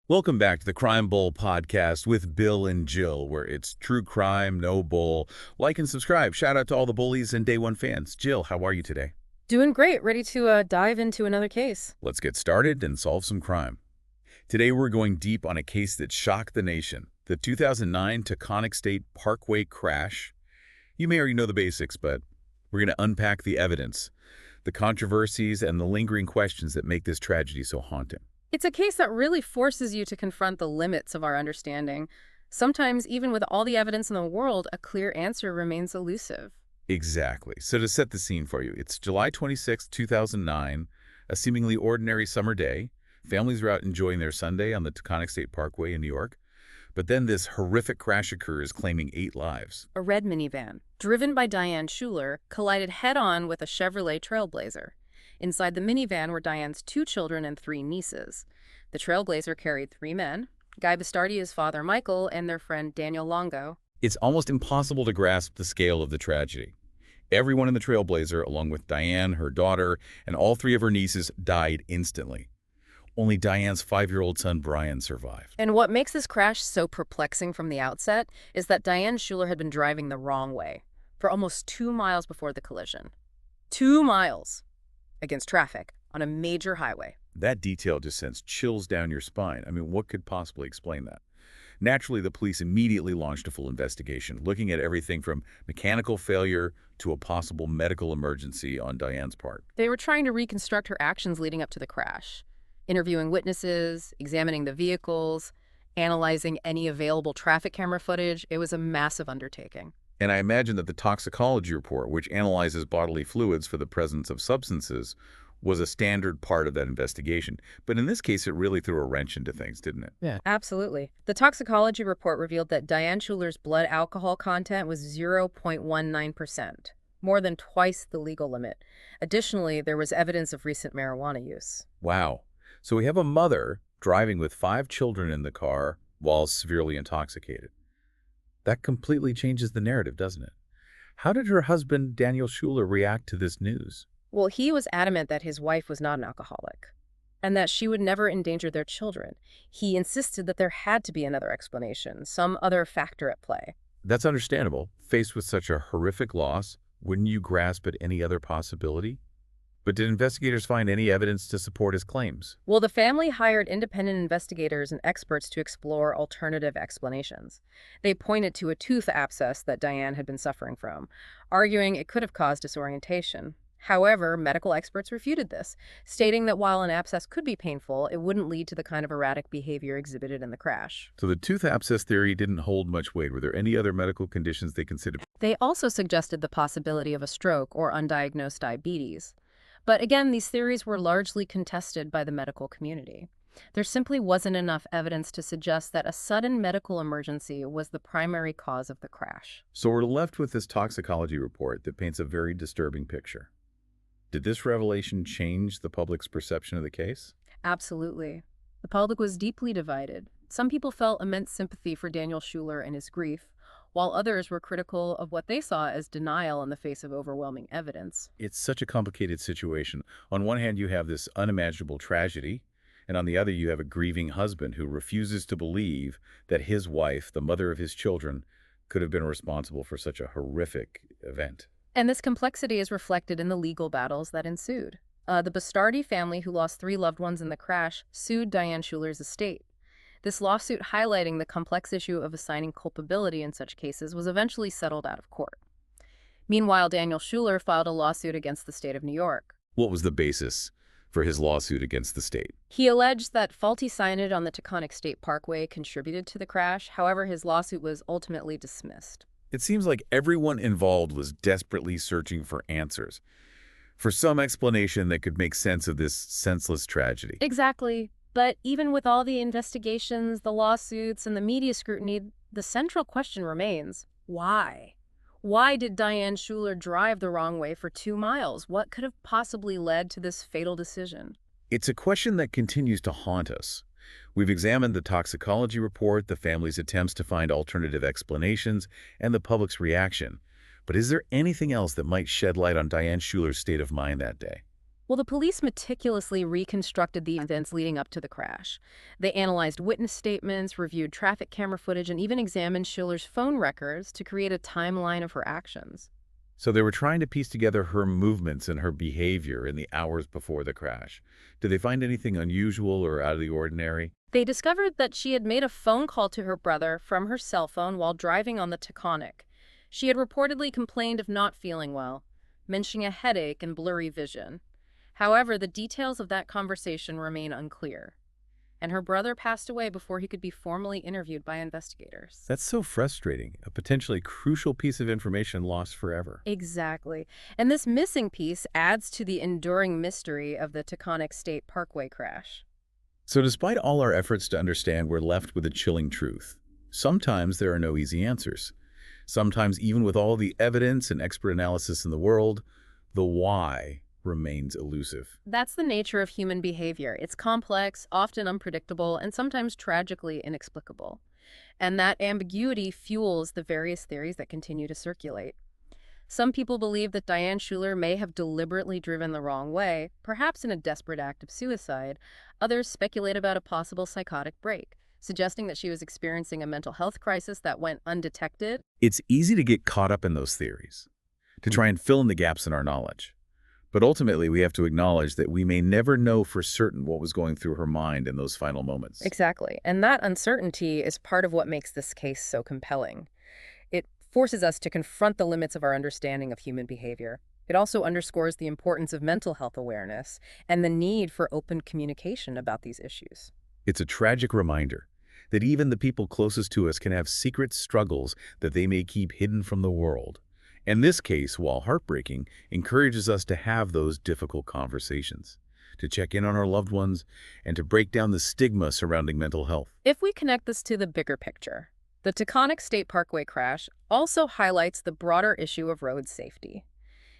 Welcome back to the Crime Bowl podcast with Bill and Jill, where it's true crime, no bull. Like and subscribe. Shout out to all the bullies and Day One fans. Jill, how are you today? Doing great. Ready to dive into another case. Let's get started and solve some crime. Today we're going deep on a case that shocked the nation, the 2009 Taconic State Parkway crash. You may already know the basics, but we're going to unpack the evidence, the controversies, and the lingering questions that make this tragedy so haunting. It's a case that really forces you to confront the limits of our understanding. Sometimes, even with all the evidence in the world, a clear answer remains elusive. Exactly. So to set the scene for you, it's July 26, 2009, a seemingly ordinary summer day. Families are out enjoying their Sunday on the Taconic State Parkway in New York. But then this horrific crash occurs, claiming 8 lives. A red minivan, driven by Diane Schuler, collided head-on with a Chevrolet Trailblazer. Inside the minivan were Diane's 2 children and 3 nieces. The Trailblazer carried 3 men, Guy Bastardi's father Michael and their friend Daniel Longo. It's almost impossible to grasp the scale of the tragedy. Everyone in the Trailblazer, along with Diane, her daughter, and all 3 of her nieces, died instantly. Only Diane's 5-year-old son Brian survived. And what makes this crash so perplexing from the outset is that Diane Schuler had been driving the wrong way for almost 2 miles before the collision. 2 miles against traffic on a major highway. That detail just sends chills down your spine. I mean, what could possibly explain that? Naturally, the police immediately launched a full investigation, looking at everything from mechanical failure to a possible medical emergency on Diane's part. They were trying to reconstruct her actions leading up to the crash, interviewing witnesses, examining the vehicles, analyzing any available traffic camera footage. It was a massive undertaking. And I imagine that the toxicology report, which analyzes bodily fluids for the presence of substances, was a standard part of that investigation. But in this case, it really threw a wrench into things, didn't it? Yeah, absolutely. The toxicology report revealed that Diane Schuler's blood alcohol content was 0.19%, more than twice the legal limit. Additionally, there was evidence of recent marijuana use. Wow. So we have a mother driving with 5 children in the car while severely intoxicated. That completely changes the narrative, doesn't it? How did her husband, Daniel Schuler, react to this news? Well, he was adamant that his wife was not an alcoholic and that she would never endanger their children. He insisted that there had to be another explanation, some other factor at play. That's understandable. Faced with such a horrific loss, wouldn't you grasp at any other possibility? But did investigators find any evidence to support his claims? Well, the family hired independent investigators and experts to explore alternative explanations. They pointed to a tooth abscess that Diane had been suffering from, arguing it could have caused disorientation. However, medical experts refuted this, stating that while an abscess could be painful, it wouldn't lead to the kind of erratic behavior exhibited in the crash. So the tooth abscess theory didn't hold much weight. Were there any other medical conditions they considered? They also suggested the possibility of a stroke or undiagnosed diabetes. But again, these theories were largely contested by the medical community. There simply wasn't enough evidence to suggest that a sudden medical emergency was the primary cause of the crash. So we're left with this toxicology report that paints a very disturbing picture. Did this revelation change the public's perception of the case? Absolutely. The public was deeply divided. Some people felt immense sympathy for Daniel Schuler and his grief, while others were critical of what they saw as denial in the face of overwhelming evidence. It's such a complicated situation. On one hand, you have this unimaginable tragedy, and on the other, you have a grieving husband who refuses to believe that his wife, the mother of his children, could have been responsible for such a horrific event. And this complexity is reflected in the legal battles that ensued. The Bastardi family, who lost 3 loved ones in the crash, sued Diane Schuler's estate. This lawsuit, highlighting the complex issue of assigning culpability in such cases, was eventually settled out of court. Meanwhile, Daniel Schuler filed a lawsuit against the state of New York. What was the basis for his lawsuit against the state? He alleged that faulty signage on the Taconic State Parkway contributed to the crash. However, his lawsuit was ultimately dismissed. It seems like everyone involved was desperately searching for answers, for some explanation that could make sense of this senseless tragedy. Exactly. But even with all the investigations, the lawsuits, and the media scrutiny, the central question remains, why? Why did Diane Schuler drive the wrong way for 2 miles? What could have possibly led to this fatal decision? It's a question that continues to haunt us. We've examined the toxicology report, the family's attempts to find alternative explanations, and the public's reaction. But is there anything else that might shed light on Diane Schuler's state of mind that day? Well, the police meticulously reconstructed the events leading up to the crash. They analyzed witness statements, reviewed traffic camera footage, and even examined Schuler's phone records to create a timeline of her actions. So they were trying to piece together her movements and her behavior in the hours before the crash. Did they find anything unusual or out of the ordinary? They discovered that she had made a phone call to her brother from her cell phone while driving on the Taconic. She had reportedly complained of not feeling well, mentioning a headache and blurry vision. However, the details of that conversation remain unclear, and her brother passed away before he could be formally interviewed by investigators. That's so frustrating. A potentially crucial piece of information lost forever. Exactly. And this missing piece adds to the enduring mystery of the Taconic State Parkway crash. So despite all our efforts to understand, we're left with a chilling truth. Sometimes there are no easy answers. Sometimes, even with all the evidence and expert analysis in the world, the why remains elusive. That's the nature of human behavior. It's complex, often unpredictable, and sometimes tragically inexplicable. And that ambiguity fuels the various theories that continue to circulate. Some people believe that Diane Schuler may have deliberately driven the wrong way, perhaps in a desperate act of suicide. Others speculate about a possible psychotic break, suggesting that she was experiencing a mental health crisis that went undetected. It's easy to get caught up in those theories, to try and fill in the gaps in our knowledge. But ultimately, we have to acknowledge that we may never know for certain what was going through her mind in those final moments. Exactly. And that uncertainty is part of what makes this case so compelling. It forces us to confront the limits of our understanding of human behavior. It also underscores the importance of mental health awareness and the need for open communication about these issues. It's a tragic reminder that even the people closest to us can have secret struggles that they may keep hidden from the world. And this case, while heartbreaking, encourages us to have those difficult conversations, to check in on our loved ones, and to break down the stigma surrounding mental health. If we connect this to the bigger picture, the Taconic State Parkway crash also highlights the broader issue of road safety.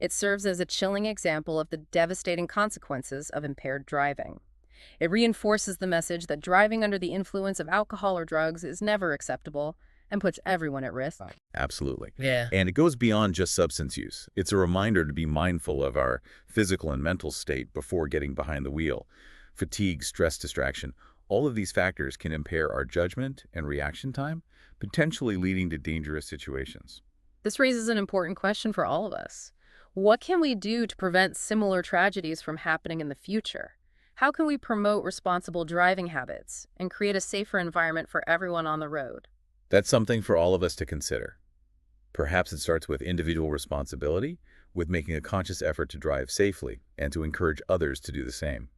It serves as a chilling example of the devastating consequences of impaired driving. It reinforces the message that driving under the influence of alcohol or drugs is never acceptable and puts everyone at risk. Absolutely. Yeah. And it goes beyond just substance use. It's a reminder to be mindful of our physical and mental state before getting behind the wheel. Fatigue, stress, distraction, all of these factors can impair our judgment and reaction time, potentially leading to dangerous situations. This raises an important question for all of us. What can we do to prevent similar tragedies from happening in the future? How can we promote responsible driving habits and create a safer environment for everyone on the road? That's something for all of us to consider. Perhaps it starts with individual responsibility, with making a conscious effort to drive safely and to encourage others to do the same.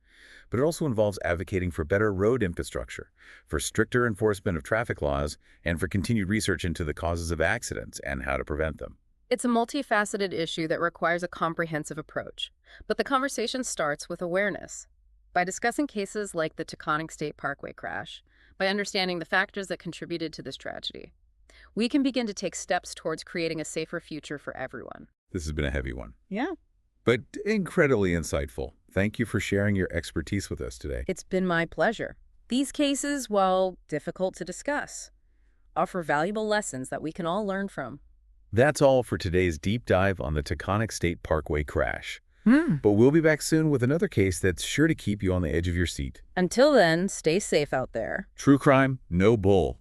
But it also involves advocating for better road infrastructure, for stricter enforcement of traffic laws, and for continued research into the causes of accidents and how to prevent them. It's a multifaceted issue that requires a comprehensive approach, but the conversation starts with awareness. By discussing cases like the Taconic State Parkway crash, by understanding the factors that contributed to this tragedy, we can begin to take steps towards creating a safer future for everyone. This has been a heavy one, Yeah. but incredibly insightful. Thank you for sharing your expertise with us today. It's been my pleasure. These cases, while difficult to discuss, offer valuable lessons that we can all learn from. That's all for today's deep dive on the Taconic State Parkway crash. But we'll be back soon with another case that's sure to keep you on the edge of your seat. Until then, stay safe out there. True crime, no bull.